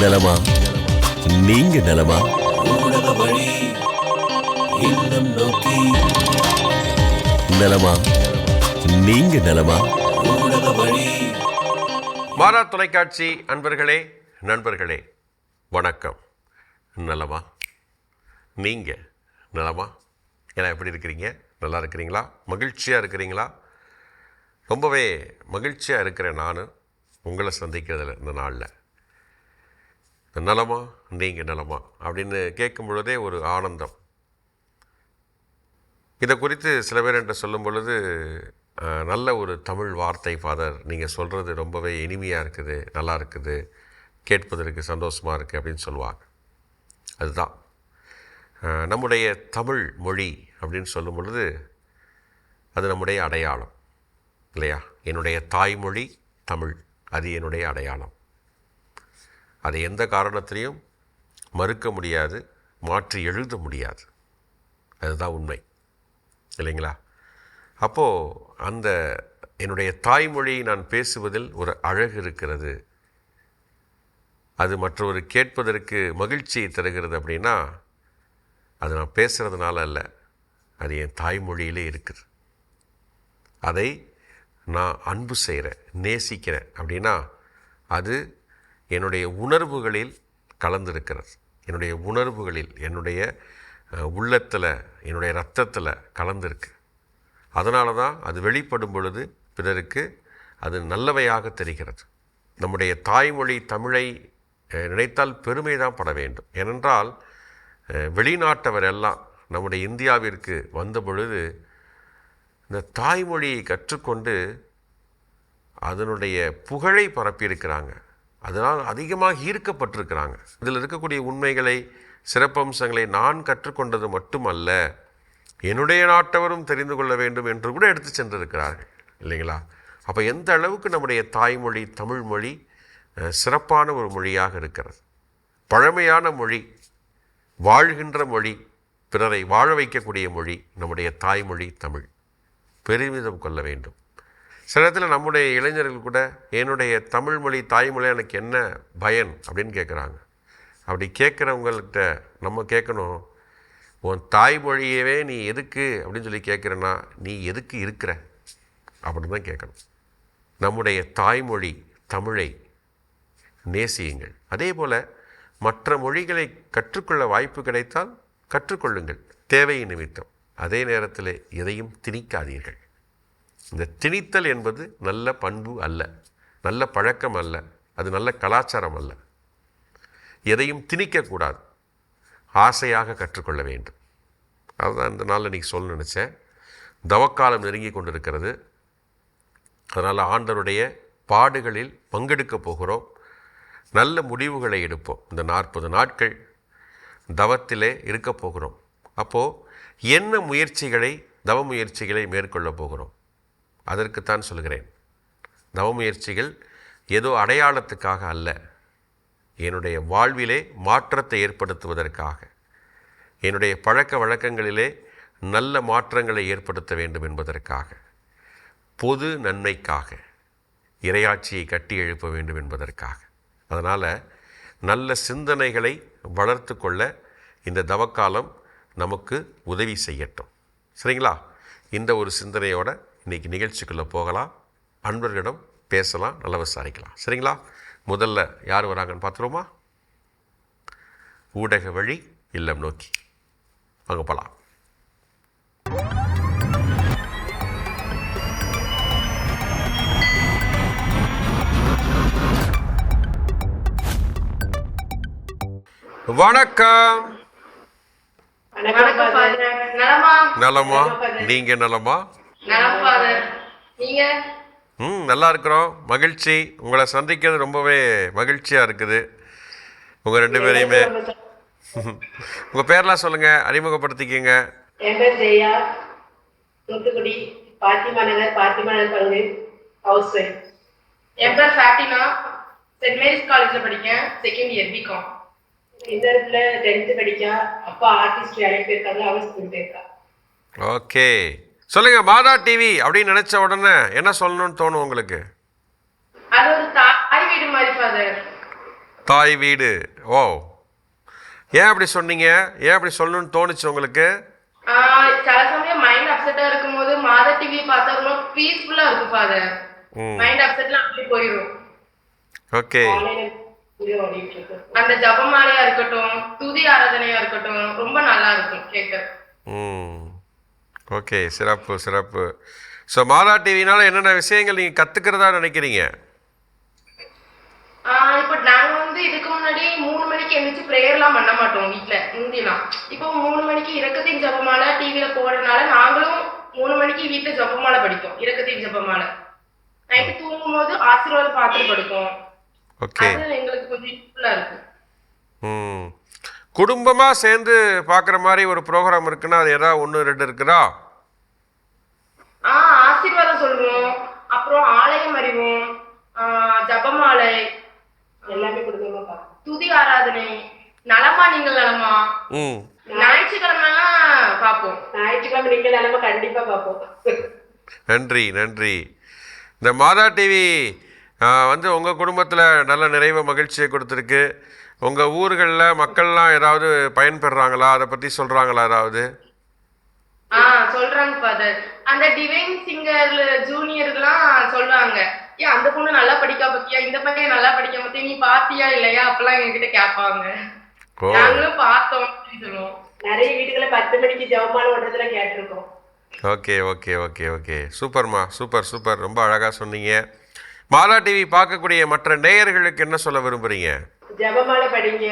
நலமா? நீங்க நலமா? நலமா? நீங்க நலமா? மாறா தொலைக்காட்சி அன்பர்களே, நண்பர்களே, வணக்கம். நலமா? நீங்க நலமா? எல்லாம் எப்படி இருக்கிறீங்க? நல்லா இருக்கிறீங்களா? மகிழ்ச்சியாக இருக்கிறீங்களா? ரொம்பவே மகிழ்ச்சியாக இருக்கிறேன் நான் உங்களை சந்திக்கிறதுல இந்த நாளில். நலமா? நீங்கள் நலமா அப்படின்னு கேட்கும் பொழுதே ஒரு ஆனந்தம். இதை குறித்து சில பேர் என்கிட்ட சொல்லும் பொழுது, நல்ல ஒரு தமிழ் வார்த்தை ஃபாதர், நீங்கள் சொல்கிறது ரொம்பவே இனிமையாக இருக்குது, நல்லா இருக்குது, கேட்பதற்கு சந்தோஷமாக இருக்குது அப்படின்னு சொல்லுவாங்க. அதுதான் நம்முடைய தமிழ் மொழி அப்படின்னு சொல்லும் பொழுது அது நம்முடைய அடையாளம் இல்லையா? என்னுடைய தாய்மொழி தமிழ், அது என்னுடைய அடையாளம். அதை எந்த காரணத்திலையும் மறுக்க முடியாது, மாற்றி எழுத முடியாது. அதுதான் உண்மை இல்லைங்களா? அப்போது அந்த என்னுடைய தாய்மொழியை நான் பேசுவதில் ஒரு அழகு இருக்கிறது, அது மற்றவர் கேட்பதற்கு மகிழ்ச்சியை தருகிறது அப்படின்னா அது நான் பேசுகிறதுனால அல்ல, அது என் தாய்மொழியிலே இருக்குது. அதை நான் அன்பு செய்கிறேன், நேசிக்கிறேன் அப்படின்னா அது என்னுடைய உணர்வுகளில் கலந்திருக்கிறது. என்னுடைய உணர்வுகளில், என்னுடைய உள்ளத்தில், என்னுடைய இரத்தத்தில் கலந்திருக்கு. அதனால தான் அது வெளிப்படும் பொழுது பிறருக்கு அது நல்லவையாக தெரிகிறது. நம்முடைய தாய்மொழி தமிழை நினைத்தால் பெருமை தான் பட வேண்டும். ஏனென்றால் வெளிநாட்டவர் எல்லாம் நம்முடைய இந்தியாவிற்கு வந்த பொழுது இந்த தாய்மொழியை கற்றுக்கொண்டு அதனுடைய புகழை பரப்பியிருக்கிறாங்க. அதனால் அதிகமாக ஈர்க்கப்பட்டிருக்கிறாங்க. இதில் இருக்கக்கூடிய உண்மைகளை, சிறப்பம்சங்களை நான் கற்றுக்கொண்டது மட்டுமல்ல, என்னுடைய நாட்டவரும் தெரிந்து கொள்ள வேண்டும் என்று கூட எடுத்து சென்றிருக்கிறார்கள் இல்லைங்களா? அப்போ எந்த அளவுக்கு நம்முடைய தாய்மொழி தமிழ் மொழி சிறப்பான ஒரு மொழியாக இருக்கிறது, பழமையான மொழி, வாழ்கின்ற மொழி, பிறரை வாழ வைக்கக்கூடிய மொழி நம்முடைய தாய்மொழி தமிழ். பெருமிதம் கொள்ள வேண்டும். சில நேரத்தில் நம்முடைய இளைஞர்கள் கூட என்னுடைய தமிழ் மொழி தாய்மொழி எனக்கு என்ன பயன் அப்படின்னு கேட்குறாங்க. அப்படி கேட்குறவங்கள்கிட்ட நம்ம கேட்கணும், உன் தாய்மொழியவே நீ எதுக்கு அப்படின்னு சொல்லி கேட்குறேன்னா நீ எதுக்கு இருக்கிற அப்படின்னு தான் கேட்கணும். நம்முடைய தாய்மொழி தமிழை நேசியுங்கள். அதே போல் மற்ற மொழிகளை கற்றுக்கொள்ள வாய்ப்பு கிடைத்தால் கற்றுக்கொள்ளுங்கள், தேவையின் நிமித்தம். அதே நேரத்தில் எதையும் திணிக்காதீர்கள். இந்த திணித்தல் என்பது நல்ல பண்பு அல்ல, நல்ல பழக்கம் அல்ல, அது நல்ல கலாச்சாரம் அல்ல. எதையும் திணிக்கக்கூடாது, ஆசையாக கற்றுக்கொள்ள வேண்டும். அதுதான் இந்த நாளில் இன்றைக்கி சொல்ல நினச்சேன். தவக்காலம் நெருங்கி கொண்டிருக்கிறது. அதனால் ஆண்டவருடைய பாடுகளில் பங்கெடுக்கப் போகிறோம். நல்ல முடிவுகளை எடுப்போம். இந்த 40 நாட்கள் தவத்திலே இருக்க போகிறோம். அப்போது என்ன முயற்சிகளை, தவ முயற்சிகளை மேற்கொள்ள போகிறோம் அதற்குத்தான் சொல்கிறேன். தவ முயற்சிகள் ஏதோ அடையாளத்துக்காக அல்ல, என்னுடைய வாழ்விலே மாற்றத்தை ஏற்படுத்துவதற்காக, என்னுடைய பழக்க வழக்கங்களிலே நல்ல மாற்றங்களை ஏற்படுத்த வேண்டும் என்பதற்காக, பொது நன்மைக்காக, இறையாட்சியை கட்டி எழுப்ப வேண்டும் என்பதற்காக. அதனால் நல்ல சிந்தனைகளை வளர்த்து கொள்ள இந்த தவக்காலம் நமக்கு உதவி செய்யட்டும். சரிங்களா? இந்த ஒரு சிந்தனையோடு இன்றைக்கி நிகழ்ச்சிக்குள்ளே போகலாம், அன்பர்களிடம் பேசலாம், நல்லா விசாரிக்கலாம். சரிங்களா? முதல்ல யார் வராங்கன்னு பார்த்துருவோமா? ஊடக வழி இல்லம் நோக்கி அங்கே போகலாம். வணக்கம். நலமா? நீங்க நலமா? நல்லா இருக்கிறோம். மகிழ்ச்சி, உங்களை சந்திக்கிறது ரொம்பவே மகிழ்ச்சியாக இருக்குது. உங்கள் 2 பேரையுமே. உங்கள் பேர்லாம் சொல்லுங்கள், அறிமுகப்படுத்திக்கிங்க. என் பேர் ஜெயா, தூத்துக்குடி, பாத்திமா நகர் பகுதி, ஹவுஸ் ஒய்ஃப். என் பேர் ஃபாட்டிமா, சென்ட் மேரிஸ் காலேஜில் படிக்கேன், செகண்ட் இயர் பிகாம். இந்த இடத்துல 10th படிக்கா. அப்பா ஆர்டிஸ்ட் வேலைக்கு போயிருக்காங்க, அவள் ஸ்கூல் போயிருக்கா. ஓகே, சொல்லுங்க. மாதா டிவி அப்படின்னு நினைச்ச உடனே என்ன சொல்லணும்னு தோணும் உங்களுக்கு? அது ஒரு தாய் வீடு மாதிரி ஃபாதர். தாய் வீடு. ஓ, ஏன் அப்படி சொன்னீங்க? ஏன் அப்படி சொல்லணும்னு தோணுச்சு உங்களுக்கு? சில சமயம் மைண்ட் அப்செட்டா இருக்கும்போது மாதா டிவி பார்த்தா ரொம்ப பீஸ்ஃபுல்லா இருக்கும் ஃபாதர். மைண்ட் அப்செட்ல அப்படியே போயிடும். ஓகே. அந்த ஜபமாலையா இருக்கட்டும், துதி ஆராதனையா இருக்கட்டும், ரொம்ப நல்லா இருக்கும் கேட்க. ஓகே, சிறப்பு சிறப்பு. ஸோ மாதா டிவினால என்னென்ன விஷயங்கள் நீங்கள் கற்றுக்கிறதா நினைக்கிறீங்க? இப்போ நாங்க இதுக்கு முன்னாடி 3 மணிக்கு எழுந்திரிச்சு ப்ரேயர்லாம் பண்ண மாட்டோம் வீட்டுல முந்திலாம். இப்போ 3 மணிக்கு இரக்கத்தின் ஜபமாலை டிவியில போறதுனால நாங்களும் 3 மணிக்கு வீட்டுல ஜபமாலை படிப்போம். இரக்கத்தின் ஜபமாலை நைட்டு தூங்கும்போது ஆசீர்வாதம் பார்த்து படுப்போம். ஓகே, அது எங்களுக்கு கொஞ்சம் யூஸ்ஃபுல்லா இருக்கு. குடும்பமாக சேர்ந்து பார்க்குற மாதிரி ஒரு ப்ரோக்ராம் இருக்குன்னா அது ஏதாவது 1 2 இருக்குதா? ஆசீர்வாதம் சொல்லுவோம், அப்புறம் ஆலயம் அறிவோம், ஜபமாலை எல்லாமே குடும்பமா, துதி ஆராதனை, நலமா நீங்கள் நலமா, ஞாயிற்றுக்கிழமைலாம் பார்ப்போம். ஞாயிற்றுக்கிழமை நீங்கள் நலமா கண்டிப்பா பார்ப்போம். நன்றி நன்றி. இந்த மாதா டிவி உங்கள் குடும்பத்தில் நல்ல நிறைவு மகிழ்ச்சியை கொடுத்துருக்கு. உங்கள் ஊர்களில் மக்கள்லாம் ஏதாவது பயன்பெறாங்களா? அதை பற்றி சொல்கிறாங்களா ஏதாவது? சொல்றாங்க ஃபாதர். அந்த டிவைன் சிங்கர் ஜூனியர்லாம் சொல்றாங்க, ஏன் அந்த பொண்ணு நல்லா படிக்கா பத்தியா, இந்த பையன் நல்லா படிக்க பத்தியா, நீ பாத்தியா இல்லையா அப்பெல்லாம் எங்ககிட்ட கேட்பாங்க. நாங்களும் பார்த்தோம் சொல்லுவோம். நிறைய வீடுகளை 10 மணிக்கு ஜெபமாலை ஓடுறதுல கேட்டிருக்கோம். ஓகே ஓகே ஓகே ஓகே, சூப்பர்மா, சூப்பர் சூப்பர், ரொம்ப அழகாக சொன்னீங்க. மாதா டிவி பார்க்கக்கூடிய மற்ற நேயர்களுக்கு என்ன சொல்ல விரும்புறீங்க? ஜெபமாலை படிங்க,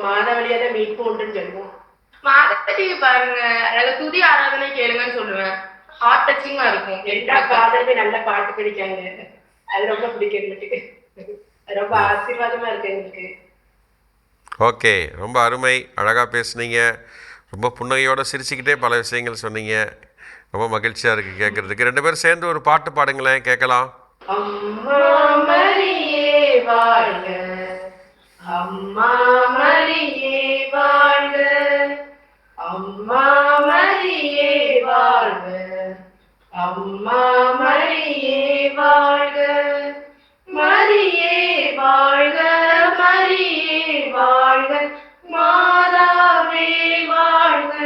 மாதா வழியாக தான் மீட்பு உண்டுன்னு சொல்லுவோம். மாதா டிவி பாருங்க, அதில் துதி ஆராதனை கேளுங்கன்னு சொல்லுவேன். ஹார்ட் டச்சிங்கா இருக்கும். எல்லா பாடலுமே நல்ல பாட்டு படிக்காங்க, அது ரொம்ப பிடிக்கும் எங்களுக்கு. ரொம்ப ஆசீர்வாதமா இருக்கு எங்களுக்கு. ஓகே, ரொம்ப அருமை, அழகாக பேசுனீங்க. ரொம்ப புன்னகையோட சிரிச்சுக்கிட்டே பல விஷயங்கள் சொன்னீங்க. ரொம்ப மகிழ்ச்சியாக இருக்குது கேட்குறதுக்கு. 2 பேரும் சேர்ந்து ஒரு பாட்டு பாடுங்களேன், கேட்கலாம். அம்மா மரியே வாழ்க, அம்மா மரியே வாழ்க, அம்மா மரியே வாழ்க, அம்மா மரியே வாழ்க, மரியே வாழ்க, மரியே வாழ்க, மாதாவே வாழ்க,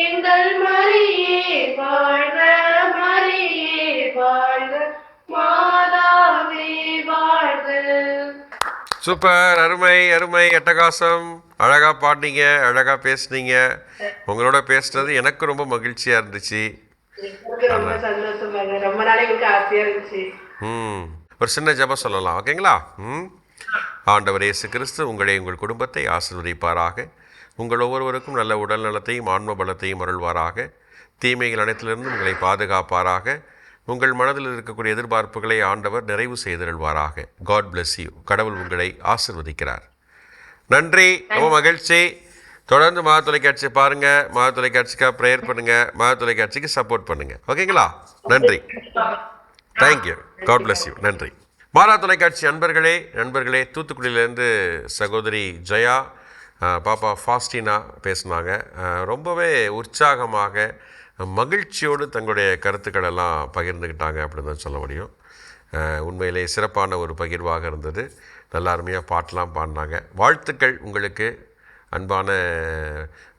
எங்கள் மரியே வாழ்க, மரியே வாழ்க, மாதாவே வாழ்க. சூப்பர், அருமை அருமை, அட்டகாசம். அழகாக பாடினீங்க, அழகாக பேசுனீங்க. உங்களோட பேசுனது எனக்கு ரொம்ப மகிழ்ச்சியாக இருந்துச்சு. ரொம்ப சந்தோஷம், ரொம்ப நாளைக்கு ஆசையாக இருந்துச்சு. ஒரு சின்ன ஜெபம் சொல்லலாம், ஓகேங்களா? ஆண்டவர் இயேசு கிறிஸ்து உங்களை உங்கள் குடும்பத்தை ஆசீர்வதிப்பாராக. உங்கள் ஒவ்வொருவருக்கும் நல்ல உடல் நலத்தையும் ஆன்ம பலத்தையும் அருள்வாராக. தீமைகள் அனைத்திலிருந்தும் உங்களை பாதுகாப்பாராக. உங்கள் மனதில் இருக்கக்கூடிய எதிர்பார்ப்புகளை ஆண்டவர் நிறைவு செய்தருள்வாராக. God bless you. கடவுள் உங்களை ஆசீர்வதிக்கிறார். நன்றி, ரொம்ப மகிழ்ச்சி. தொடர்ந்து மாதா தொலைக்காட்சியை பாருங்கள், மாதா தொலைக்காட்சிக்காக ப்ரேயர் பண்ணுங்கள், மாதா தொலைக்காட்சிக்கு சப்போர்ட் பண்ணுங்கள், ஓகேங்களா? நன்றி, தேங்க்யூ, காட் பிளஸ் யூ. நன்றி. மாதா தொலைக்காட்சி நண்பர்களே, தூத்துக்குடியிலேருந்து சகோதரி ஜெயா, பாப்பா ஃபாஸ்டினா பேசினாங்க. ரொம்பவே உற்சாகமாக மகிழ்ச்சியோடு தங்களுடைய கருத்துக்களெல்லாம் பகிர்ந்துக்கிட்டாங்க அப்படின்னு தான் சொல்ல முடியும். உண்மையிலே சிறப்பான ஒரு பகிர்வாக இருந்தது. நல்லா அருமையாக பாட்டெலாம் பாடினாங்க. வாழ்த்துக்கள் உங்களுக்கு. அன்பான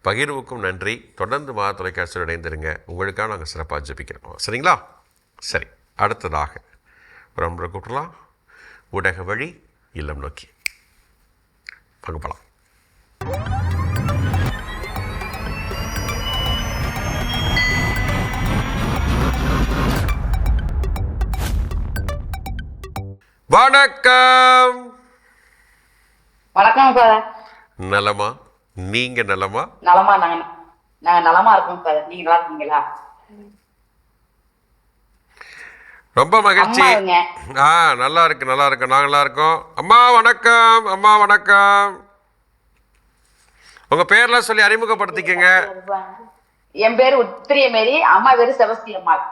பகிர்வுக்கும் நன்றி. தொடர்ந்து மாதா தொலைக்காட்சியில் இணைந்திருங்க. உங்களுக்காக நாங்கள் சிறப்பாக ஜெபிக்கிறோம், சரிங்களா? சரி, அடுத்ததாக ஒரு அன்பரை கூப்பிடலாம். ஊடக வழி இல்லம் நோக்கி பகுப்பலாம். வணக்கம். வணக்கம் சார். நலமா? நீங்க நலமா? நலமா, நாங்க நலமா இருக்கோம் சார். நீங்க நல்லா இருக்கீங்களா? ரொம்ப மகிழ்ச்சி. நல்லா இருக்கு, நல்லா இருக்கு, நாங்க நல்லா இருக்கோம். அம்மா வணக்கம். அம்மா வணக்கம். உங்க பேர்லாம் சொல்லி அறிமுகப்படுத்திக்கங்க. என் பேரு உத்திரியமேரி, அம்மா பேரு செபஸ்தியம்மாள்.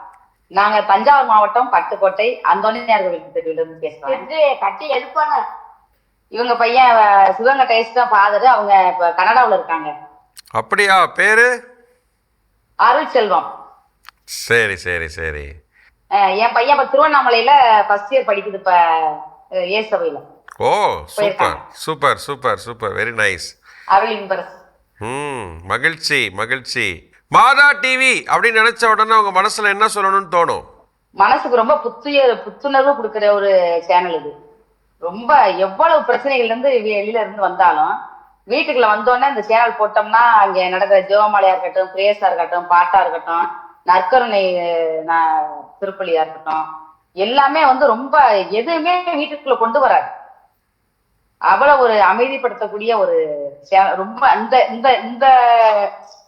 நாங்க தஞ்சாவூர் மாவட்டம் பட்டுக்கோட்டை அந்தோனியார் கோவில் பேசுறோம். இவங்க பையன் சிவகங்கை டைஸ் தான் ஃபாதர். அவங்க இப்ப கனடாவில் இருக்காங்க. அப்படியா? பேரு? அருள் செல்வம். சரி சரி சரி. என் பையன் இப்ப திருவண்ணாமலையில ஃபர்ஸ்ட் இயர் படிக்குது, இப்ப ஏசபையில. Oh super super super super, very nice. Arulinbarasu. மகிழ்ச்சி மகிழ்ச்சி. மாதா டிவி அப்படின்னு நினைச்ச உடனே உங்க மனசுல என்ன சொல்லணும்னு தோணும்? மனசுக்கு ரொம்ப புத்துணர்வு கொடுக்குற ஒரு சேனல் இது. ரொம்ப எவ்வளவு பிரச்சனைகள்ல இருந்து வெளியில இருந்து வந்தாலும் வீட்டுக்குள்ள வந்தோடனே இந்த சேனல் போட்டோம்னா அங்க நடக்கிற ஜெபமாலையா இருக்கட்டும், பிரேயஸா இருக்கட்டும், பாட்டா இருக்கட்டும், நற்கருணை திருப்பலியா இருக்கட்டும், எல்லாமே ரொம்ப எதுவுமே வீட்டுக்குள்ள கொண்டு வராது. அவ்வளவு ஒரு அமைதிப்படுத்தக்கூடிய ஒரு ரொம்ப இந்த இந்த இந்த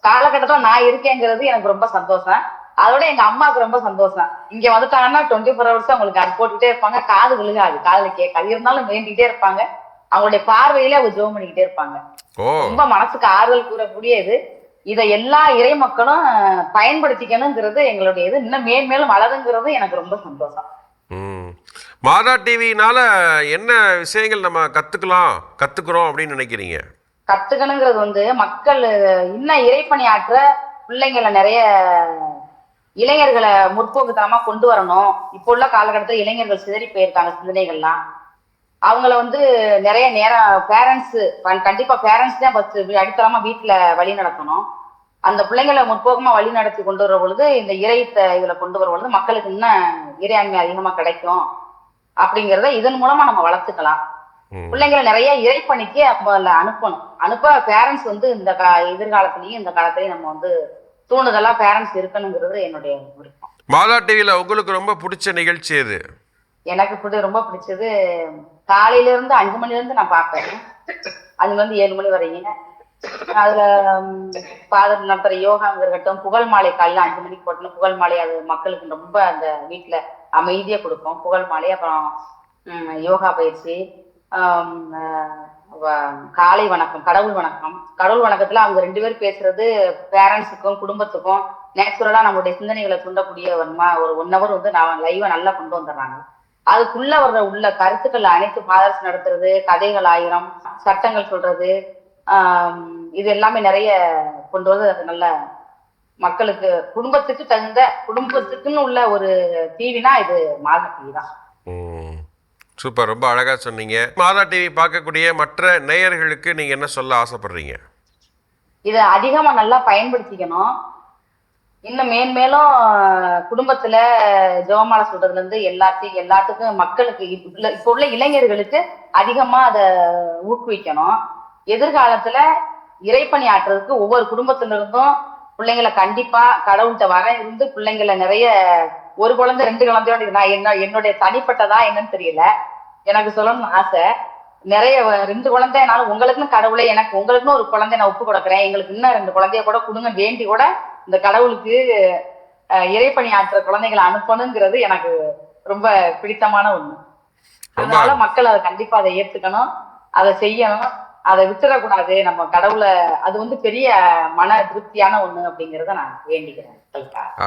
காலகட்டத்துல நான் இருக்கேங்கிறது எனக்கு ரொம்ப சந்தோஷம். அதோட எங்க அம்மாவுக்கு ரொம்ப சந்தோஷம். இங்க வந்துட்டாங்கன்னா 24 hours அவங்களுக்கு அது போட்டுக்கிட்டே இருப்பாங்க. காது விழுகாது, காதுல கேட்காது, இருந்தாலும் வேண்டிக்கிட்டே இருப்பாங்க. அவங்களுடைய பார்வையில அவங்க ஜெபம் பண்ணிக்கிட்டே இருப்பாங்க. ரொம்ப மனசுக்கு ஆறுதல் கூறக்கூடிய இது. இதை எல்லா இறை மக்களும் பயன்படுத்திக்கணுங்கிறது எங்களுடைய இது. இன்னும் மேன்மேலும் வளருங்கிறது எனக்கு ரொம்ப சந்தோஷம். மாதா டிவினால என்ன விஷயங்கள் நம்ம கத்துக்கிறோம் அப்படின்னு நினைக்கிறீங்க? கத்துக்கணுங்கிறது மக்கள் இன்னும் இறைப்பணி ஆற்ற பிள்ளைங்களை நிறைய இளைஞர்களை முற்போக்குத்தனமா கொண்டு வரணும். இப்போ உள்ள காலகட்டத்தில் இளைஞர்கள் சிதறி போயிருக்காங்க சிந்தனைகள்லாம். அவங்கள நிறைய நேரம் கண்டிப்பா பேரண்ட்ஸ் தான் ஃபர்ஸ்ட் அடித்தளமா வீட்டுல வழி நடத்தணும். அந்த பிள்ளைங்களை முற்போக்கமா வழி நடத்தி கொண்டு வர பொழுது இந்த இதுல கொண்டு வர பொழுது மக்களுக்கு இன்னும் இறையாண்மை அதிகமா கிடைக்கும் அப்படிங்கிறத இதன் மூலமா நம்ம வளர்த்துக்கலாம். பிள்ளைங்களை நிறைய இறைப்பணிக்கு அனுப்ப பேரண்ட்ஸ் இந்த எதிர்காலத்திலயும் இந்த காலத்திலயும் நம்ம தூண்டுதலா பேரண்ட்ஸ் இருக்கணுங்கிறது என்னுடைய விருப்பம். மாதா டிவில உங்களுக்கு ரொம்ப பிடிச்ச நிகழ்ச்சி எது? எனக்கு ரொம்ப பிடிச்சது காலையில இருந்து 5 மணில இருந்து நான் பார்ப்பேன். 5 மணி 7 மணி வரையும். அதுல ஃபாதர் நடத்துற யோகாங்க இருக்கட்டும், புகழ் மாலை காலையில 5 மணிக்கு போட்டோம். புகழ் மாலை அது மக்களுக்கு ரொம்ப அந்த வீட்டுல அமைதியா கொடுக்கும். புகழ் மாலை, அப்புறம் யோகா பயிற்சி, காலை வணக்கம், கடவுள் வணக்கம். கடவுள் வணக்கத்துல அவங்க 2 பேரும் பேசுறது பேரண்ட்ஸுக்கும் குடும்பத்துக்கும் நேச்சுரலா நம்மளுடைய சிந்தனைகளை தூண்டக்கூடிய ஒரு 1 hour நான் லைவா நல்லா கொண்டு வந்துடுறாங்க. அதுக்குள்ள உள்ள கருத்துக்கள் அனைத்து ஃபாதர்ஸ் நடத்துறது, கதைகள் 1000, சட்டங்கள் சொல்றது, இது எல்லாமே நிறைய கொண்டு வந்து அது நல்ல மக்களுக்கு குடும்பத்துக்குன்னு உள்ள ஒரு டிவினா இது மாதா டிவி தான். சூப்பர், ரொம்ப அழகா சொன்னீங்க. மாதா டிவி பார்க்கக்கூடிய மற்ற நேயர்களுக்கு நீங்க என்ன சொல்ல ஆசைப்படுறீங்க? இதை அதிகமா நல்லா பயன்படுத்திக்கணும். இன்னும் மேன்மேலும் குடும்பத்துல ஜெபமாலை சொல்றதுல இருந்து எல்லாத்துக்கும் மக்களுக்கு இப்ப உள்ள இளைஞர்களுக்கு அதிகமா அதை ஊக்குவிக்கணும். எதிர்காலத்துல இறைப்பணி ஆற்றுறதுக்கு ஒவ்வொரு குடும்பத்துல இருந்தும் பிள்ளைங்களை கண்டிப்பா கடவுள்கிட்ட வர இருந்து பிள்ளைங்களை நிறைய 1 குழந்தை 2 குழந்தையோட நான் என்னுடைய தனிப்பட்டதா என்னன்னு தெரியல, எனக்கு சொல்லணும்னு ஆசை. நிறைய 2 குழந்தைனாலும் உங்களுக்குன்னு கடவுளை உங்களுக்குன்னு ஒரு குழந்தை நான் ஒப்பு கொடுக்குறேன், எங்களுக்கு இன்னும் 2 குழந்தைய கூட கொடுங்க வேண்டி கூட இந்த கடவுளுக்கு இறைப்பணி ஆற்றுற குழந்தைகளை அனுப்பணுங்கிறது எனக்கு ரொம்ப பிடித்தமான ஒண்ணு. அதனால மக்கள் அதை கண்டிப்பா அதை ஏத்துக்கணும், அதை செய்யணும், அதை விட்டுறக்கூடாது. நம்ம கடவுளை அது பெரிய மன திருப்தியான ஒண்ணு அப்படிங்கிறத நான் வேண்டிக்கிறேன்.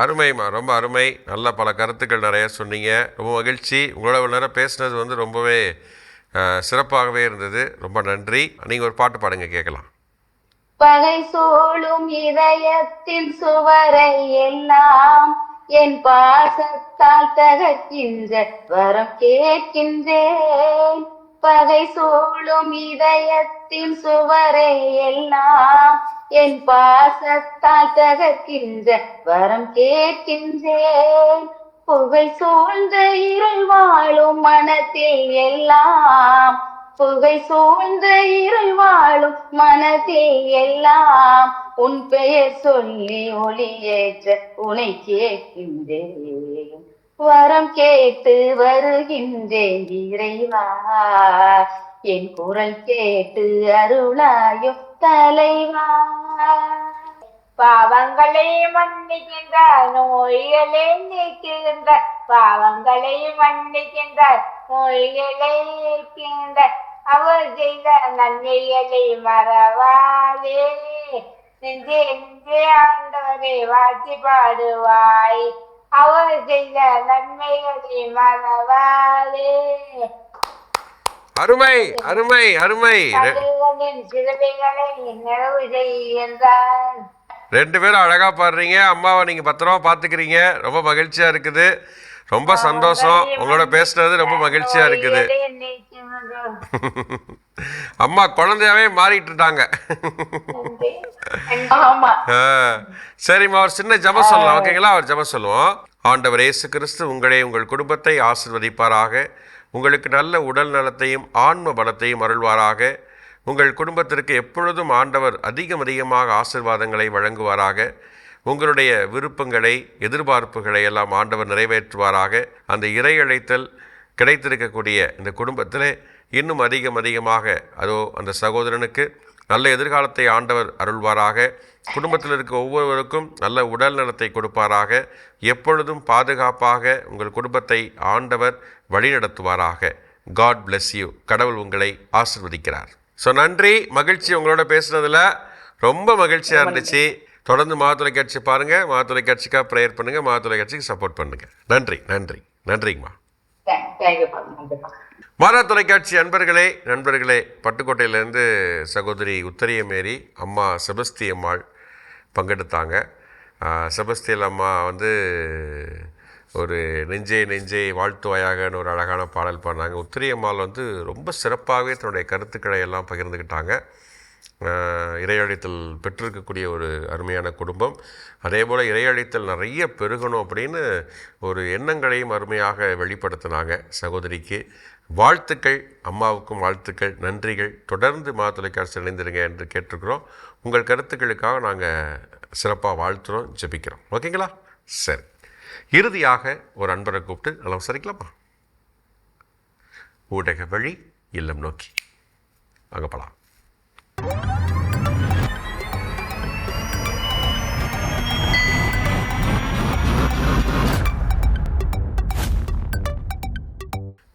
அருமைமா, ரொம்ப அருமை. நல்ல பல கருத்துக்கள் நிறைய சொன்னீங்க. ரொம்ப மகிழ்ச்சி. உங்களோட இவ்வளவு நேரம் பேசுனது ரொம்பவே சிறப்பாகவே இருந்தது. ரொம்ப நன்றி. நீங்க ஒரு பாட்டு பாடுங்க, கேட்கலாம். பகை சூழும் இதயத்தின் சுவரை எல்லாம் என் பாசத்தால் தகர்க்கின்ற வரம் கேட்கின்றேன். பகை சூழும் இதயத்தின் சுவரை எல்லாம் என் பாசத்தால் தகர்க்கின்ற வரம் கேட்கின்றேன். புகை சூழ்ந்த இருள் வாழும் மனத்தில் எல்லாம், புகை சூழ்ந்த இருள் வாழும் மனத்தில் எல்லாம் உன் பெயர் சொல்லி ஒளியேற்ற உனை கேட்கின்றேன். வரம் கேட்டு வருகின்றேன் இறைவா, என் குரல் கேட்டு அருளாயோ தலைவா. பாவங்களை மன்னிக்கின்றார், நோய்களை நீக்குகின்றார். பாவங்களை மன்னிக்கின்றார், நோய்களை நீக்குகின்றார். அவர் செய்த நன்மைகளை மறவாதே. நெஞ்சே நெஞ்சே ஆண்டவரை வாழ்த்தி பாடுவாய். அவர் செய்த நன்மைகளை மறவாதே. அருமை அருமை அருமை. சிறுமைகளை நிறைவு செய்கின்றார். 2 பேரும் அழகா பாடுறீங்க. அம்மாவை நீங்க பத்திரமா பாத்துக்கிறீங்க. ரொம்ப மகிழ்ச்சியா இருக்குது. ரொம்ப சந்தோஷம். உங்களோட பேசுனது ரொம்ப மகிழ்ச்சியா இருக்குது. அம்மா குழந்தையாவே மாறிட்டுட்டாங்க. சரிம்மா, ஒரு சின்ன ஜெபம் சொல்லலாம், ஓகேங்களா? ஒரு ஜெபம் சொல்லுவோம். ஆண்டவர் இயேசு கிறிஸ்து உங்களை உங்கள் குடும்பத்தை ஆசீர்வதிப்பாராக. உங்களுக்கு நல்ல உடல் நலத்தையும் ஆன்ம பலத்தையும் அருள்வாராக. உங்கள் குடும்பத்திற்கு எப்பொழுதும் ஆண்டவர் அதிகமாக ஆசீர்வாதங்களை வழங்குவாராக. உங்களுடைய விருப்பங்களை எதிர்பார்ப்புகளை எல்லாம் ஆண்டவர் நிறைவேற்றுவாராக. அந்த இறை அழைத்தல் கிடைத்திருக்கக்கூடிய இந்த குடும்பத்தில் இன்னும் அதிகமாக அதோ அந்த சகோதரனுக்கு நல்ல எதிர்காலத்தை ஆண்டவர் அருள்வாராக. குடும்பத்தில் இருக்க ஒவ்வொருவருக்கும் நல்ல உடல் நலத்தை கொடுப்பாராக. எப்பொழுதும் பாதுகாப்பாக உங்கள் குடும்பத்தை ஆண்டவர் வழிநடத்துவாராக. God bless you. கடவுள் உங்களை ஆசீர்வதிக்கிறார். ஸோ நன்றி, மகிழ்ச்சி. உங்களோட பேசுனதில் ரொம்ப மகிழ்ச்சியாக இருந்துச்சு. தொடர்ந்து தொலைக்காட்சி பாருங்கள், தொலைக்காட்சிக்காக ப்ரேயர் பண்ணுங்கள், தொலைக்காட்சிக்கு சப்போர்ட் பண்ணுங்கள். நன்றிங்கம்மா. தொலைக்காட்சி நண்பர்களே, பட்டுக்கோட்டையிலேருந்து சகோதரி உத்தரியமேரி அம்மா செபஸ்தி அம்மாள் பங்கெடுத்தாங்க. செபஸ்தியல் அம்மா ஒரு நெஞ்சே வாழ்த்துவாயாகன்னு ஒரு அழகான பாடல் பாடினாங்க. உத்தரியம்மாள் ரொம்ப சிறப்பாகவே தன்னுடைய கருத்துக்களை எல்லாம் பகிர்ந்துக்கிட்டாங்க. இறையழைத்தல் பெற்றிருக்கக்கூடிய ஒரு அருமையான குடும்பம். அதே போல் இறையழைத்தல் நிறைய பெருகணும் அப்படின்னு ஒரு எண்ணங்களையும் அருமையாக வெளிப்படுத்தினாங்க. சகோதரிக்கு வாழ்த்துக்கள், அம்மாவுக்கும் வாழ்த்துக்கள், நன்றிகள். தொடர்ந்து தொலைக்காட்சி இணைந்திருங்க என்று கேட்டிருக்கிறோம். உங்கள் கருத்துக்களுக்காக நாங்கள் சிறப்பாக வாழ்த்துறோம், ஜெபிக்கிறோம். ஓகேங்களா? சரி, இறுதியாக ஒரு அன்பரை கூப்பிட்டு நல்லா விசாரிக்கலாமா? ஊடக வழி இல்லம் நோக்கி அங்கே போகலாம்.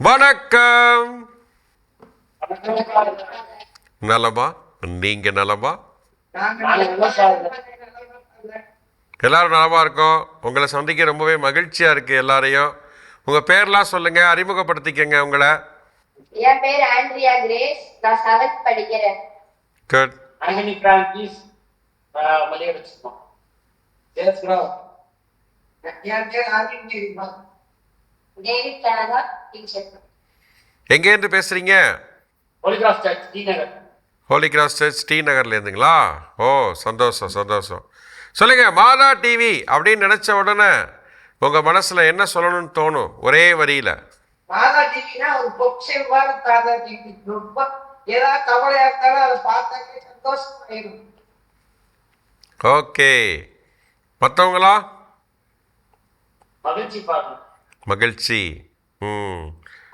வணக்கம். நலமா? நீங்க நலமா? எல்லாரும் நலமா இருக்கோம். உங்களை சந்திக்க ரொம்பவே மகிழ்ச்சியா இருக்கு. எல்லாரையும் உங்க பேர்லாம் சொல்லுங்க, அறிமுகப்படுத்திக்கங்க உங்களை. என் பேர் ஆண்ட்ரியா கிரேஸ். நான் 7th படிக்கிறேன். குட். ஆண்டனி பிரான்சிஸ் மலையடிச்சுமா. Yes bro. என் பேர் ஆர்வின் கேரிமா. David Canada teacher. எங்க இருந்து பேசுறீங்க? Holy Cross church Srinagar. Holy Cross church ஸ்ரீநகர்ல இருந்துங்களா? ஓ, சந்தோஷம். சொல்லுங்க, மாதா டிவி அப்படின்னு நினைச்ச உடனே உங்க மனசுல என்ன சொல்லணும்னு தோணும் ஒரே வரியில? மாதா டிவினா ஒரு பொக்ஷேவான மாதா டிவி. ரொம்ப ஏதாவது கவலையா இருந்தாலும் அதை பார்த்தாலே சந்தோஷமாயிடும். ஓகே, மற்றவங்களா? மகிழ்ச்சி பாருங்க. மகிழ்ச்சி.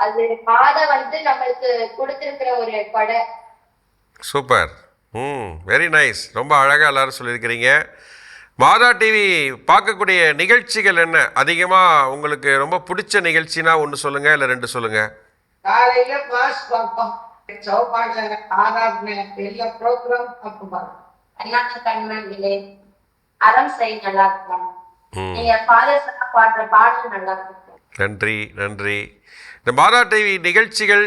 அது மாதா நம்மளுக்கு கொடுத்திருக்கிற ஒரு கொடை. சூப்பர். Very nice. ரொம்ப அழகாக எல்லாரும் சொல்லியிருக்கிறீங்க. மாதா டிவி பார்க்கக்கூடிய நிகழ்ச்சிகள் என்ன? அதிகமாக உங்களுக்கு ரொம்ப பிடிச்ச நிகழ்ச்சினா ஒன்று சொல்லுங்கள், இல்லை 2 சொல்லுங்கள். காலையில பாஸ் பார்ப்போம், சௌபாக ஆராதனை, எல்லா ப்ரோக்ராம் பார்ப்போம். கண்ணே அறம் செய் நல்லா இருக்கும். நீங்க ஃபாதர்ஸ் பாடுற பாடல் நல்லா இருக்கும். நன்றி. இந்த மாதா டிவி நிகழ்ச்சிகள்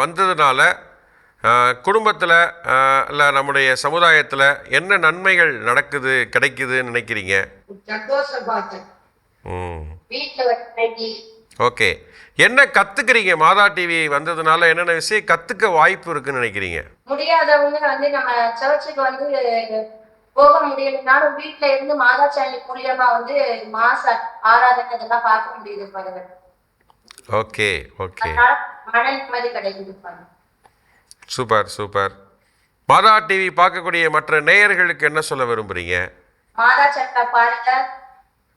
வந்ததுனால குடும்பத்தில் இல்லை நம்முடைய சமுதாயத்தில் என்ன நன்மைகள் கிடைக்குதுன்னு நினைக்கிறீங்க? சந்தோஷம் பார்த்தேன். ஓகே, என்ன கற்றுக்கிறீங்க? மாதா டிவி வந்ததுனால என்னென்ன விஷயம் கற்றுக்க வாய்ப்பு இருக்குன்னு நினைக்கிறீங்க? முடியாதவங்க நம்ம சர்ச்சுக்கு போக முடியலனாலும் வீட்டுல இருந்து மாதா சேனல் மூலியமா மாச ஆராதனை இதெல்லாம் பார்க்க முடியுது பாருங்க. ஓகே. மன நிம்மதி கிடைக்குது பாருங்க. சூப்பர். மாதா டிவி பார்க்கக்கூடிய மற்ற நேயர்களுக்கு என்ன சொல்ல விரும்புறீங்க? மாதா சட்டா பாருங்க,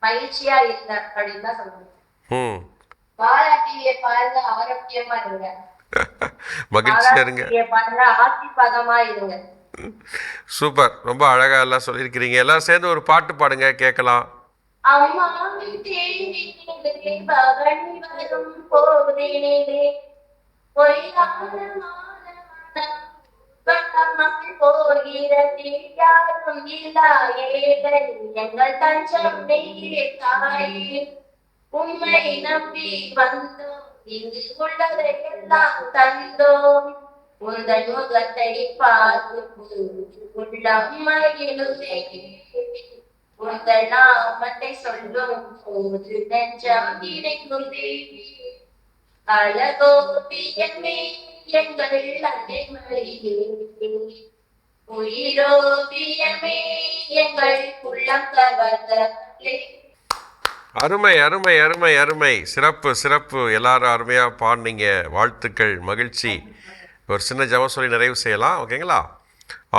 மகிழ்ச்சியா இருங்க அப்படின்னு தான் சொல்லுங்க. மாதா டிவியை பாருங்க, ஆரோக்கியமா இருங்க. மகிழ்ச்சியா இருங்க. பாருங்க, ஆசீர்வாதமா இருங்க. சூப்பர். ரொம்ப அழகா எல்லாம் சொல்லியிருக்கிறீங்க. எல்லாம் சேர்ந்து ஒரு பாட்டு பாடுங்க, கேட்கலாம். அம்மா தேவியிலே பவனி வரும் போதினிலே போகிறது யாரும் இல்லா ஏழை எங்கள் தஞ்சம் நீயே தாயே. உண்மை நம்பி வந்தோம், இங்கு உள்ளதை எல்லாம் தந்தோம். உந்தன் முகத்தை பார்த்து உள்ளம் மகிழுதே. உங்கள் நாமத்தை சொல்லும் போது நெஞ்சம் இணைங்குதே. அழகோவியமே எங்கள் அன்னைமரியே, உயிரோவியமே எங்கள் உள்ளம் கவர்ந்தவளே. அருமை அருமை அருமை அருமை, சிறப்பு சிறப்பு. எல்லாரும் அருமையாக பாடினீங்க, வாழ்த்துக்கள், மகிழ்ச்சி. ஒரு சின்ன ஜெபம் சொல்லி நிறைவு செய்யலாம், ஓகேங்களா?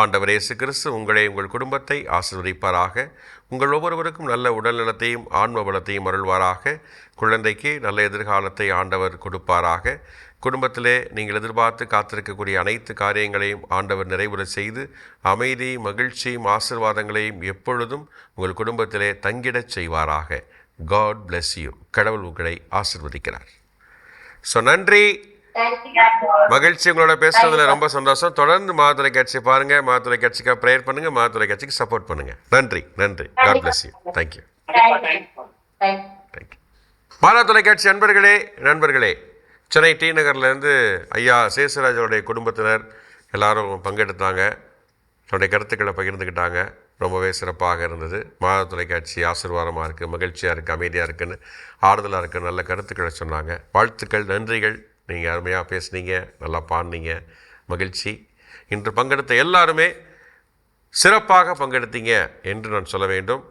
ஆண்டவர் இயேசு கிறிஸ்து உங்களை உங்கள் குடும்பத்தை ஆசீர்வதிப்பாராக. உங்கள் ஒவ்வொருவருக்கும் நல்ல உடல் நலத்தையும் ஆன்ம பலத்தையும் அருள்வாராக. குழந்தைக்கு நல்ல எதிர்காலத்தை ஆண்டவர் கொடுப்பாராக. குடும்பத்திலே நீங்கள் எதிர்பார்த்து காத்திருக்கக்கூடிய அனைத்து காரியங்களையும் ஆண்டவர் நிறைவுற செய்து அமைதி, மகிழ்ச்சியும் ஆசீர்வாதங்களையும் எப்பொழுதும் உங்கள் குடும்பத்திலே தங்கிடச் செய்வாராக. God bless you. கடவுள் உங்களை ஆசீர்வதிக்கிறார். ஸோ நன்றி, மகிழ்ச்சி. உங்களோட பேசுறதுல ரொம்ப சந்தோஷம். தொடர்ந்து தொலைக்காட்சியை பாருங்கள், தொலைக்காட்சிக்காக ப்ரேயர் பண்ணுங்கள், தொலைக்காட்சிக்கு சப்போர்ட் பண்ணுங்கள். நன்றி நன்றி. God bless you. Thank you thank you. தொலைக்காட்சி நண்பர்களே, சென்னை டி நகர்லேருந்து ஐயா சேசுராஜோடைய குடும்பத்தினர் எல்லாரும் பங்கெடுத்தாங்க, தன்னுடைய கருத்துக்களை பகிர்ந்துக்கிட்டாங்க. ரொம்பவே சிறப்பாக இருந்தது. தொலைக்காட்சி ஆசீர்வாதமாக இருக்குது, மகிழ்ச்சியாக இருக்குது, அமைதியாக இருக்குன்னு, ஆறுதலாக இருக்குது, நல்ல கருத்துக்களை சொன்னாங்க. வாழ்த்துக்கள், நன்றிகள். நீங்கள் அருமையாக பேசுனீங்க, நல்லா பாடினீங்க, மகிழ்ச்சி. இன்று பங்கெடுத்த எல்லாருமே சிறப்பாக பங்கெடுத்தீங்க என்று நான் சொல்ல வேண்டும்.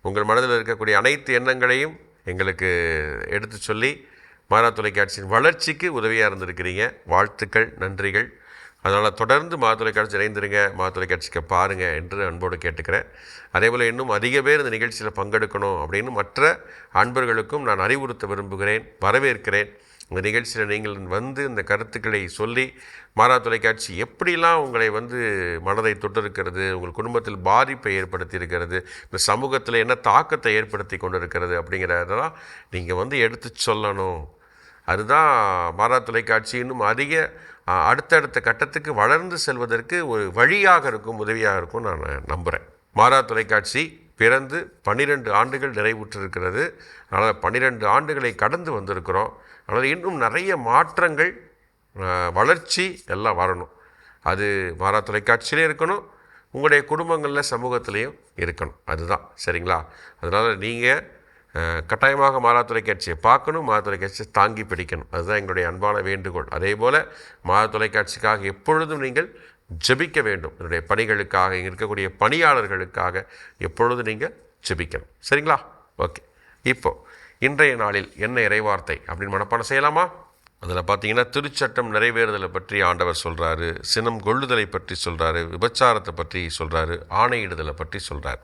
உங்கள் மனதில் இருக்கக்கூடிய அனைத்து எண்ணங்களையும் எங்களுக்கு எடுத்து சொல்லி தொலைக்காட்சியின் வளர்ச்சிக்கு உதவியாக இருந்திருக்கிறீங்க. வாழ்த்துக்கள், நன்றிகள். அதனால் தொடர்ந்து தொலைக்காட்சி இணைந்திருங்க, தொலைக்காட்சிக்கு பாருங்கள் என்று அன்போடு கேட்டுக்கிறேன். அதேபோல் இன்னும் அதிக பேர் இந்த நிகழ்ச்சியில் பங்கெடுக்கணும் அப்படின்னு மற்ற அன்பர்களுக்கும் நான் அறிவுறுத்த விரும்புகிறேன், வரவேற்கிறேன். இந்த நிகழ்ச்சியில் நீங்கள் வந்து இந்த கருத்துக்களை சொல்லி தொலைக்காட்சி எப்படிலாம் உங்களை மனதை தொட்டிருக்கிறது, உங்கள் குடும்பத்தில் பாதிப்பை ஏற்படுத்தி இருக்கிறது, இந்த சமூகத்தில் என்ன தாக்கத்தை ஏற்படுத்தி கொண்டு இருக்கிறது அப்படிங்கிறதெல்லாம் நீங்கள் எடுத்து சொல்லணும். அதுதான் தொலைக்காட்சி இன்னும் அதிக அடுத்தடுத்த கட்டத்துக்கு வளர்ந்து செல்வதற்கு ஒரு வழியாக இருக்கும், உதவியாக இருக்கும் நான் நம்புகிறேன். தொலைக்காட்சி பிறந்து 12 ஆண்டுகள் நிறைவுற்றிருக்கிறது. அதனால் 12 ஆண்டுகளை கடந்து வந்திருக்கிறோம். அதனால் இன்னும் நிறைய மாற்றங்கள், வளர்ச்சி எல்லாம் வரணும். அது தொலைக்காட்சியிலே இருக்கணும், உங்களுடைய குடும்பங்களில், சமூகத்திலையும் இருக்கணும். அதுதான் சரிங்களா? அதனால் நீங்கள் கட்டாயமாக தொலைக்காட்சியை பார்க்கணும், தொலைக்காட்சியை தாங்கி பிடிக்கணும். அதுதான் எங்களுடைய அன்பான வேண்டுகோள். அதே போல் தொலைக்காட்சிக்காக எப்பொழுதும் நீங்கள் ஜெபிக்க வேண்டும். என்னுடைய பணிகளுக்காக, இங்கே இருக்கக்கூடிய பணியாளர்களுக்காக எப்பொழுதும் நீங்கள் ஜெபிக்கணும். சரிங்களா? ஓகே. இப்போது இன்றைய நாளில் என்ன இறைவார்த்தை அப்படின்னு மனப்பாடம் செய்யலாமா? அதில் பார்த்தீங்கன்னா திருச்சட்டம் நிறைவேறுதலை பற்றி ஆண்டவர் சொல்கிறாரு, சினம் கொள்ளுதலை பற்றி சொல்கிறாரு, விபச்சாரத்தை பற்றி சொல்கிறாரு, ஆணையிடுதலை பற்றி சொல்கிறார்.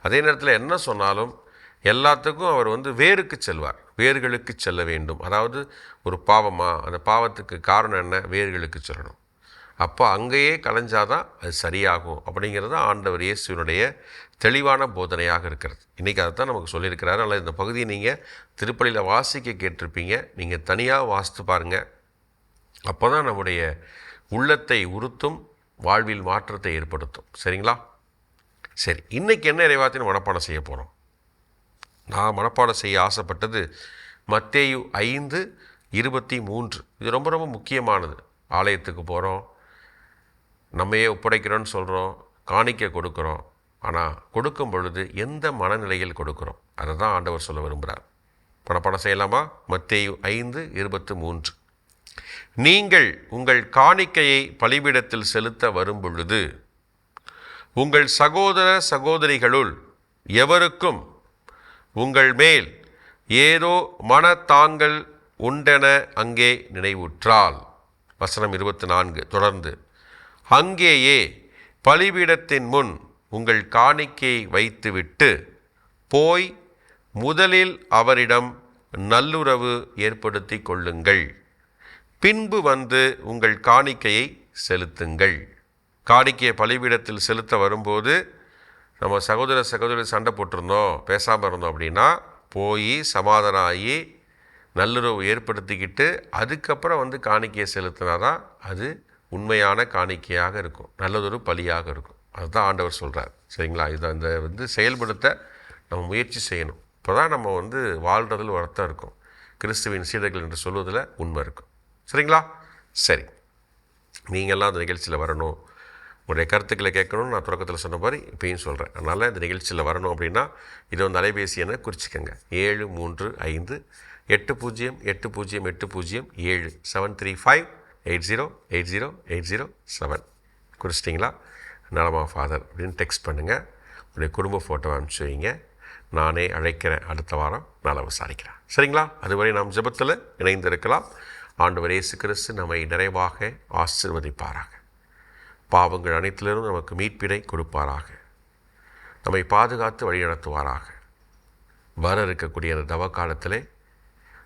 அதே நேரத்தில் என்ன சொன்னாலும் எல்லாத்துக்கும் அவர் வேருக்கு செல்வார், வேர்களுக்கு செல்ல வேண்டும். அதாவது ஒரு பாவமாக, அந்த பாவத்துக்கு காரணம் என்ன, வேர்களுக்கு செல்லணும். அப்போ அங்கேயே கலைஞ்சாதான் அது சரியாகும் அப்படிங்கிறது ஆண்டவர் இயேசுவினுடைய தெளிவான போதனையாக இருக்கிறது. இன்றைக்கி அதை தான் நமக்கு சொல்லியிருக்கிறாரு. அதனால் இந்த பகுதியை நீங்கள் திருப்பலியில் வாசிக்க கேட்டிருப்பீங்க. நீங்கள் தனியாக வாசித்து பாருங்கள். அப்போ தான் நம்முடைய உள்ளத்தை உறுத்தும், வாழ்வில் மாற்றத்தை ஏற்படுத்தும். சரிங்களா? சரி, இன்றைக்கி என்ன இறைவார்த்தைன்னு மனப்பாடம் செய்ய போகிறோம். நான் மனப்பாடம் செய்ய ஆசைப்பட்டது மத்தேயு 5:23. இது ரொம்ப ரொம்ப முக்கியமானது. ஆலயத்துக்கு போகிறோம், நம்மையே ஒப்படைக்கிறோன்னு சொல்கிறோம், காணிக்கை கொடுக்குறோம். ஆனால் கொடுக்கும் பொழுது எந்த மனநிலையில் கொடுக்குறோம், அதை தான் ஆண்டவர் சொல்ல விரும்புகிறார். மனப்பாடம் செய்யலாமா? மத்தேயு 5:23. நீங்கள் உங்கள் காணிக்கையை பலிபீடத்தில் செலுத்த வரும் பொழுது உங்கள் சகோதர சகோதரிகளுள் எவருக்கும் உங்கள் மேல் ஏதோ மனத்தாங்கள் உண்டென அங்கே நினைவுற்றால். வசனம் 24 தொடர்ந்து, அங்கேயே பலிபீடத்தின் முன் உங்கள் காணிக்கையை வைத்துவிட்டு போய் முதலில் அவரிடம் நல்லுறவு ஏற்படுத்தி கொள்ளுங்கள், பின்பு வந்து உங்கள் காணிக்கையை செலுத்துங்கள். காணிக்கையை பலிபீடத்தில் செலுத்த வரும்போது நம்ம சகோதர சகோதரி சண்டை போட்டிருந்தோம், பேசாமல் இருந்தோம் அப்படின்னா போய் சமாதானம் ஆகி நல்லுறவு ஏற்படுத்திக்கிட்டு அதுக்கப்புறம் காணிக்கையை செலுத்தினா தான் அது உண்மையான காணிக்கையாக இருக்கும், நல்லதொரு பலியாக இருக்கும். அதுதான் ஆண்டவர் சொல்கிறார். சரிங்களா? இதை இந்த செயல்படுத்த நம்ம முயற்சி செய்யணும். இப்போ தான் நம்ம வாழ்கிறதில் ஒரு அர்த்தம் இருக்கும், கிறிஸ்துவின் சீடர்கள் என்று சொல்வதில் உண்மை இருக்கும். சரிங்களா? சரி, நீங்கள்லாம் அந்த நிகழ்ச்சியில் வரணும். உங்களுடைய கருத்துக்களை கேட்கணும்னு நான் தொடக்கத்தில் சொன்ன மாதிரி இப்பயும் சொல்கிறேன். அதனால் இந்த நிகழ்ச்சியில் வரணும் அப்படின்னா இது வந்து அலைபேசி எண்ணை குறிச்சிக்கோங்க. 73580808007 73580808007 குறிச்சிட்டிங்களா? நலமா ஃபாதர் அப்படின்னு டெக்ஸ்ட் பண்ணுங்கள். உங்களுடைய குடும்ப ஃபோட்டோ அனுப்பிச்சி வைங்க. நானே அழைக்கிறேன், அடுத்த வாரம் நான் விசாரிக்கிறேன். சரிங்களா? அதுவரை நாம் ஜெபத்தில் இணைந்திருக்கலாம். ஆண்டவர் இயேசு கிறிஸ்து நம்மை நிறைவாக ஆசீர்வதிப்பாராக. பாவங்கள் அனைத்திலிருந்து நமக்கு மீட்பினை கொடுப்பாராக. நம்மை பாதுகாத்து வழிநடத்துவாராக. வர இருக்கக்கூடிய அந்த தவ காலத்திலே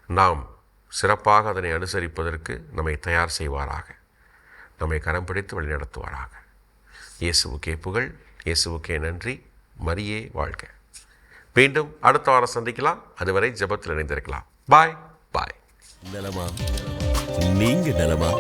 நாம் சிறப்பாக அதனை அனுசரிப்பதற்கு நம்மை தயார் செய்வாராக. நம்மை கரம் பிடித்து வழிநடத்துவாராக. இயேசுவுக்கே புகழ், இயேசுவுக்கே நன்றி, மரியே வாழ்க. மீண்டும் அடுத்த வாரம் சந்திக்கலாம். அதுவரை ஜெபத்தில் இணைந்திருக்கலாம். பாய் பாய். நலமா? நீங்க நலமா?